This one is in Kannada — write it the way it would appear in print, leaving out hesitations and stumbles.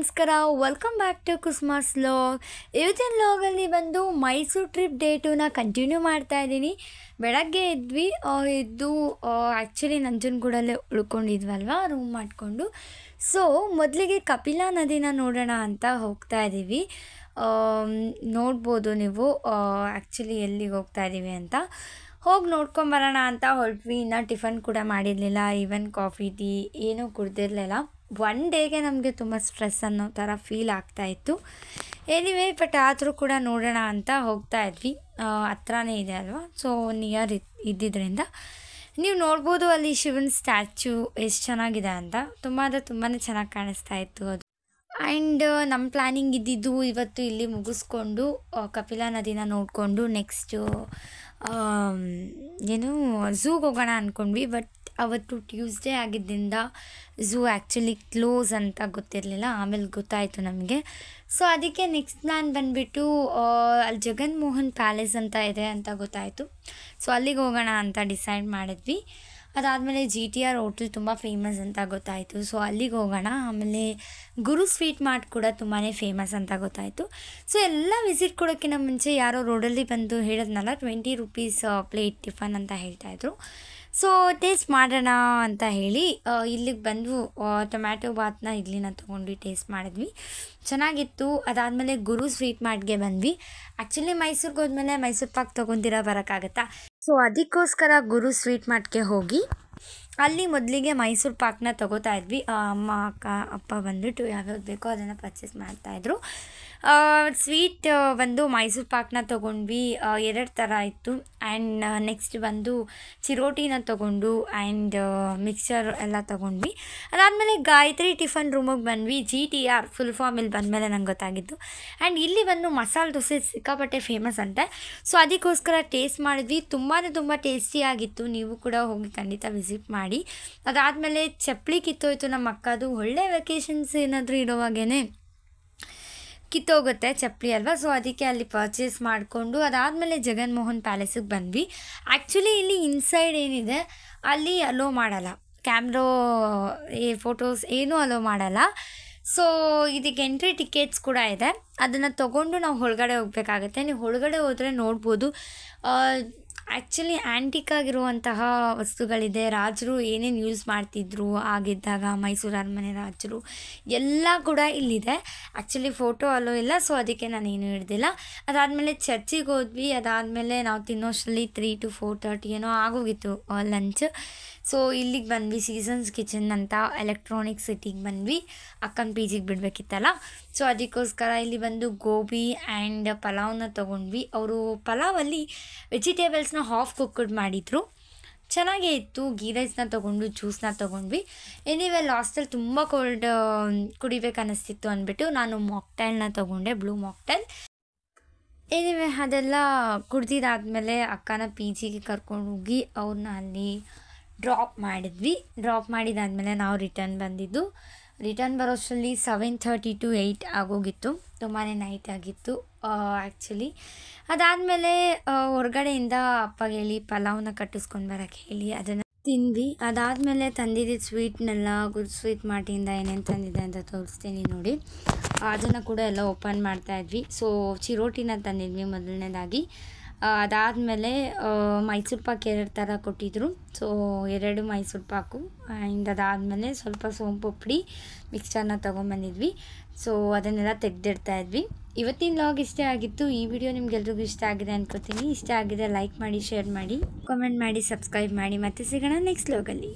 ನಮಸ್ಕಾರ, welcome back to Kusuma's vlog. ಇವತ್ತಿನ ವ್ಲಾಗಲ್ಲಿ ಬಂದು ಮೈಸೂರು ಟ್ರಿಪ್ ಡೇ 2ನ ಕಂಟಿನ್ಯೂ ಮಾಡ್ತಾ ಇದ್ದೀನಿ. ಬೆಳಗ್ಗೆ ಎದ್ದು ಆ್ಯಕ್ಚುಲಿ ನಂಜನಗೂಡಲ್ಲೇ ಉಳ್ಕೊಂಡಿದ್ವಲ್ವ ರೂಮ್ ಮಾಡಿಕೊಂಡು. ಸೊ ಮೊದಲಿಗೆ ಕಪಿಲಾ ನದಿನ ನೋಡೋಣ ಅಂತ ಹೋಗ್ತಾ ಇದ್ದೀವಿ. ನೋಡ್ಬೋದು ನೀವು ಆ್ಯಕ್ಚುಲಿ ಎಲ್ಲಿಗೆ ಹೋಗ್ತಾ ಇದ್ದೀವಿ ಅಂತ. ಹೋಗಿ ನೋಡ್ಕೊಂಬರೋಣ ಅಂತ ಹೊರಟ್ವಿ. ಇನ್ನೂ ಟಿಫನ್ ಕೂಡ ಮಾಡಿರಲಿಲ್ಲ, ಈವನ್ ಕಾಫಿ ಟೀ ಏನೂ ಕುಡ್ದಿರಲಿಲ್ಲ. ಒನ್ ಡೇಗೆ ನಮಗೆ ತುಂಬ ಸ್ಟ್ರೆಸ್ ಅನ್ನೋ ಥರ ಫೀಲ್ ಆಗ್ತಾಯಿತ್ತು. ಎನಿವೇ ಬಟ್ ಆದರೂ ಕೂಡ ನೋಡೋಣ ಅಂತ ಹೋಗ್ತಾ ಇದ್ವಿ. ಹತ್ರನೇ ಇದೆ ಅಲ್ವಾ, ಸೊ ನಿಯರ್ ಇದ್ದಿದ್ದರಿಂದ ನೀವು ನೋಡ್ಬೋದು ಅಲ್ಲಿ ಶಿವನ ಸ್ಟ್ಯಾಚ್ಯೂ ಎಷ್ಟು ಚೆನ್ನಾಗಿದೆ ಅಂತ. ತುಂಬ ಅಂದರೆ ತುಂಬಾ ಚೆನ್ನಾಗಿ ಕಾಣಿಸ್ತಾ ಇತ್ತು ಅದು. ಆ್ಯಂಡ್ ನಮ್ಮ ಪ್ಲ್ಯಾನಿಂಗ್ ಇದ್ದಿದ್ದು ಇವತ್ತು ಇಲ್ಲಿ ಮುಗಿಸ್ಕೊಂಡು ಕಪಿಲಾ ನದಿನ ನೋಡಿಕೊಂಡು ನೆಕ್ಸ್ಟು ಝೂಗೆ ಹೋಗೋಣ ಅಂದ್ಕೊಂಡ್ವಿ. ಬಟ್ ಅವತ್ತು ಟ್ಯೂಸ್ಡೇ ಆಗಿದ್ದರಿಂದ ಝೂ ಆ್ಯಕ್ಚುಲಿ ಕ್ಲೋಸ್ ಅಂತ ಗೊತ್ತಿರಲಿಲ್ಲ, ಆಮೇಲೆ ಗೊತ್ತಾಯಿತು ನಮಗೆ. ಸೊ ಅದಕ್ಕೆ ನೆಕ್ಸ್ಟ್ ಪ್ಲ್ಯಾನ್ ಬಂದುಬಿಟ್ಟು ಅಲ್ಲಿ ಜಗನ್ಮೋಹನ್ ಪ್ಯಾಲೇಸ್ ಅಂತ ಇದೆ ಅಂತ ಗೊತ್ತಾಯಿತು. ಸೊ ಅಲ್ಲಿಗೆ ಹೋಗೋಣ ಅಂತ ಡಿಸೈಡ್ ಮಾಡಿದ್ವಿ. ಅದಾದಮೇಲೆ GTR ಹೋಟೆಲ್ ತುಂಬ ಫೇಮಸ್ ಅಂತ ಗೊತ್ತಾಯಿತು, ಸೊ ಅಲ್ಲಿಗೆ ಹೋಗೋಣ. ಆಮೇಲೆ ಗುರು ಸ್ವೀಟ್ ಮಾರ್ಟ್ ಕೂಡ ತುಂಬಾ ಫೇಮಸ್ ಅಂತ ಗೊತ್ತಾಯಿತು. ಸೊ ಎಲ್ಲ ವಿಸಿಟ್ ಕೊಡೋಕ್ಕಿಂತ ಮುಂಚೆ ಯಾರೋ ರೋಡಲ್ಲಿ ಬಂದು ಹೇಳಿದ್ನಲ್ಲ 20 ರೂಪೀಸ್ ಪ್ಲೇಟ್ ಟಿಫನ್ ಅಂತ ಹೇಳ್ತಾಯಿದ್ರು. ಸೊ ಟೇಸ್ಟ್ ಮಾಡೋಣ ಅಂತ ಹೇಳಿ ಇಲ್ಲಿಗೆ ಬಂದು ಟೊಮ್ಯಾಟೊ ಬಾತ್ನ ಇಡ್ಲಿನ ತೊಗೊಂಡು ಟೇಸ್ಟ್ ಮಾಡಿದ್ವಿ, ಚೆನ್ನಾಗಿತ್ತು. ಅದಾದಮೇಲೆ ಗುರು ಸ್ವೀಟ್ ಮಾರ್ಟ್ಗೆ ಬಂದ್ವಿ. ಆ್ಯಕ್ಚುಲಿ ಮೈಸೂರಿಗೆ ಹೋದ್ಮೇಲೆ ಮೈಸೂರು ಪಾಕ್ ತೊಗೊಂಡಿರೋ ಬರೋಕ್ಕಾಗತ್ತಾ, ಸೊ ಅದಕ್ಕೋಸ್ಕರ ಗುರು ಸ್ವೀಟ್ ಮಾರ್ಟ್ಗೆ ಹೋಗಿ ಅಲ್ಲಿ ಮೊದಲಿಗೆ ಮೈಸೂರು ಪಾಕ್ನ ತೊಗೋತಾ ಇದ್ವಿ. ಅಮ್ಮ ಅಕ್ಕ ಅಪ್ಪ ಬಂದುಬಿಟ್ಟು ಯಾವ್ಯಾವ್ದು ಬೇಕೋ ಅದನ್ನು ಪರ್ಚೇಸ್ ಮಾಡ್ತಾಯಿದ್ರು. ಸ್ವೀಟ್ ಬಂದು ಮೈಸೂರು ಪಾಕ್ನ ತೊಗೊಂಡ್ವಿ, 2 ಥರ ಇತ್ತು. ಆ್ಯಂಡ್ ನೆಕ್ಸ್ಟ್ ಬಂದು ಚಿರೋಟಿನ ತೊಗೊಂಡು ಆ್ಯಂಡ್ ಮಿಕ್ಸರ್ ಎಲ್ಲ ತೊಗೊಂಡ್ವಿ. ಅದಾದಮೇಲೆ ಗಾಯತ್ರಿ ಟಿಫನ್ ರೂಮಿಗೆ ಬಂದ್ವಿ. GTR ಫುಲ್ ಫಾರ್ಮ್ ಇಲ್ಲಿ ಬಂದಮೇಲೆ ನಂಗೆ ಗೊತ್ತಾಗಿದ್ದು. ಆ್ಯಂಡ್ ಇಲ್ಲಿ ಬಂದು ಮಸಾಲೆ ದೋಸೆ ಸಿಕ್ಕಾಪಟ್ಟೆ ಫೇಮಸ್ ಅಂತೆ, ಸೊ ಅದಕ್ಕೋಸ್ಕರ ಟೇಸ್ಟ್ ಮಾಡಿದ್ವಿ. ತುಂಬ ಟೇಸ್ಟಿಯಾಗಿತ್ತು. ನೀವು ಕೂಡ ಹೋಗಿ ಖಂಡಿತ ವಿಸಿಟ್ ಮಾಡಿ. ಅದಾದಮೇಲೆ ಚಪ್ಪಲಿ ಕಿತ್ತೋಯ್ತು ನಮ್ಮ ಅಕ್ಕದು. ಒಳ್ಳೆ ವೆಕೇಷನ್ಸ್ ಏನಾದರೂ ಇರೋವಾಗೇ ಕಿತ್ತೋಗುತ್ತೆ ಚಪ್ಪಲಿ ಅಲ್ವಾ, ಸೊ ಅದಕ್ಕೆ ಅಲ್ಲಿ ಪರ್ಚೇಸ್ ಮಾಡಿಕೊಂಡು ಅದಾದಮೇಲೆ ಜಗನ್ಮೋಹನ್ ಪ್ಯಾಲೇಸಿಗೆ ಬಂದ್ವಿ. ಆ್ಯಕ್ಚುಲಿ ಇಲ್ಲಿ ಇನ್ಸೈಡ್ ಏನಿದೆ ಅಲ್ಲಿ ಅಲೋ ಮಾಡಲ್ಲ, ಕ್ಯಾಮ್ರೋ ಫೋಟೋಸ್ ಏನೂ ಅಲೋ ಮಾಡಲ್ಲ. ಸೊ ಇದಕ್ಕೆ ಎಂಟ್ರಿ ಟಿಕೆಟ್ಸ್ ಕೂಡ ಇದೆ, ಅದನ್ನು ತೊಗೊಂಡು ನಾವು ಒಳಗಡೆ ಹೋಗಬೇಕಾಗತ್ತೆ. ನೀವು ಒಳಗಡೆ ಹೋದರೆ ನೋಡ್ಬೋದು ಆ್ಯಕ್ಚುಲಿ ಆ್ಯಂಟಿಕ್ ಆಗಿರುವಂತಹ ವಸ್ತುಗಳಿದೆ. ರಾಜರು ಏನೇನು ಯೂಸ್ ಮಾಡ್ತಿದ್ರು ಆಗಿದ್ದಾಗ, ಮೈಸೂರು ಅರಮನೆ ರಾಜರು ಎಲ್ಲ ಕೂಡ ಇಲ್ಲಿದೆ. ಆ್ಯಕ್ಚುಲಿ ಫೋಟೋ ಅಲ್ಲೋ ಇಲ್ಲ, ಸೊ ಅದಕ್ಕೆ ನಾನೇನು ಹಿಡ್ದಿಲ್ಲ. ಅದಾದಮೇಲೆ ಚರ್ಚಿಗೆ ಹೋದ್ವಿ. ಅದಾದಮೇಲೆ ನಾವು ತಿನ್ನೋಷ್ಟರಲ್ಲಿ 3 to 4:30 ಏನೋ ಆಗೋಗಿತ್ತು ಲಂಚ್. ಸೊ ಇಲ್ಲಿಗೆ ಬಂದ್ವಿ, ಸೀಸನ್ಸ್ ಕಿಚನ್ ಅಂತ ಎಲೆಕ್ಟ್ರಾನಿಕ್ ಸಿಟಿಗೆ ಬಂದ್ವಿ. ಅಕ್ಕನ PGಗೆ ಬಿಡಬೇಕಿತ್ತಲ್ಲ, ಸೊ ಅದಕ್ಕೋಸ್ಕರ ಇಲ್ಲಿ ಬಂದು ಗೋಬಿ ಆ್ಯಂಡ್ ಪಲಾವ್ನ ತೊಗೊಂಡ್ವಿ. ಅವರು ಪಲಾವಲ್ಲಿ ವೆಜಿಟೇಬಲ್ಸ್ನ ಹಾಫ್ ಕುಕ್ಡ್ ಮಾಡಿದರು, ಚೆನ್ನಾಗೇ ಇತ್ತು. ಗೀ ರೈಸ್ನ ತೊಗೊಂಡು ಜ್ಯೂಸ್ನ ತೊಗೊಂಡ್ವಿ. ಎನಿವೆ ಲಾಸ್ಟಲ್ಲಿ ತುಂಬ ಕೋಲ್ಡ್ ಕುಡಿಬೇಕು ಅನ್ನಿಸ್ತಿತ್ತು ಅಂದ್ಬಿಟ್ಟು ನಾನು ಮಾಕ್ಟೈಲ್ನ ತೊಗೊಂಡೆ, ಬ್ಲೂ ಮಾಕ್ಟೈಲ್. ಎನಿವೆ ಅದೆಲ್ಲ ಕುಡ್ದಿದ್ದಾದಮೇಲೆ ಅಕ್ಕನ PGಗೆ ಕರ್ಕೊಂಡು ಹೋಗಿ ಅವ್ರನ್ನ ಅಲ್ಲಿ ಡ್ರಾಪ್ ಮಾಡಿದಾದಮೇಲೆ ನಾವು ರಿಟರ್ನ್ ಬರೋಷ್ಟರಲ್ಲಿ 7:30 to 8 ಆಗೋಗಿತ್ತು. ತುಂಬಾ ನೈಟ್ ಆಗಿತ್ತು ಆ್ಯಕ್ಚುಲಿ. ಅದಾದಮೇಲೆ ಹೊರಗಡೆಯಿಂದ ಅಪ್ಪಗೆ ಹೇಳಿ ಪಲಾವ್ನ ಕಟ್ಟಿಸ್ಕೊಂಡು ಬರೋಕ್ಕೆ ಹೇಳಿ ಅದನ್ನು ತಿಂದ್ವಿ. ಅದಾದಮೇಲೆ ತಂದಿದ್ದ ಸ್ವೀಟ್ನೆಲ್ಲ ಗುಡ್ ಸ್ವೀಟ್ ಮಾರ್ಟಿಂದ ಏನೇನು ತಂದಿದೆ ಅಂತ ತೋರಿಸ್ತೀನಿ ನೋಡಿ. ಅದನ್ನು ಕೂಡ ಎಲ್ಲ ಓಪನ್ ಮಾಡ್ತಾಯಿದ್ವಿ. ಸೊ ಚಿರೋಟಿನ ತಂದಿದ್ವಿ ಮೊದಲನೇದಾಗಿ. ಅದಾದಮೇಲೆ ಮೈಸೂರು ಪಾಕ್ 2 ಥರ ಕೊಟ್ಟಿದ್ದರು, ಸೊ 2 ಮೈಸೂರು ಪಾಕು. ಆ್ಯಂಡ್ ಅದಾದಮೇಲೆ ಸ್ವಲ್ಪ ಸೋಂಪುಪುಡಿ ಮಿಕ್ಸ್ಚರ್ನ ತೊಗೊಂಬಂದಿದ್ವಿ. ಸೊ ಅದನ್ನೆಲ್ಲ ತೆಗೆದಿಡ್ತಾಯಿದ್ವಿ. ಇವತ್ತಿನ ವ್ಲಾಗ್ ಇಷ್ಟೇ ಆಗಿತ್ತು. ಈ ವಿಡಿಯೋ ನಿಮ್ಗೆಲ್ರಿಗೂ ಇಷ್ಟ ಆಗಿದೆ ಅನ್ಕೋತೀನಿ. ಇಷ್ಟ ಆಗಿದೆ ಲೈಕ್ ಮಾಡಿ, ಶೇರ್ ಮಾಡಿ, ಕಾಮೆಂಟ್ ಮಾಡಿ, ಸಬ್ಸ್ಕ್ರೈಬ್ ಮಾಡಿ. ಮತ್ತೆ ಸಿಗೋಣ ನೆಕ್ಸ್ಟ್ ವ್ಲಾಗಲ್ಲಿ.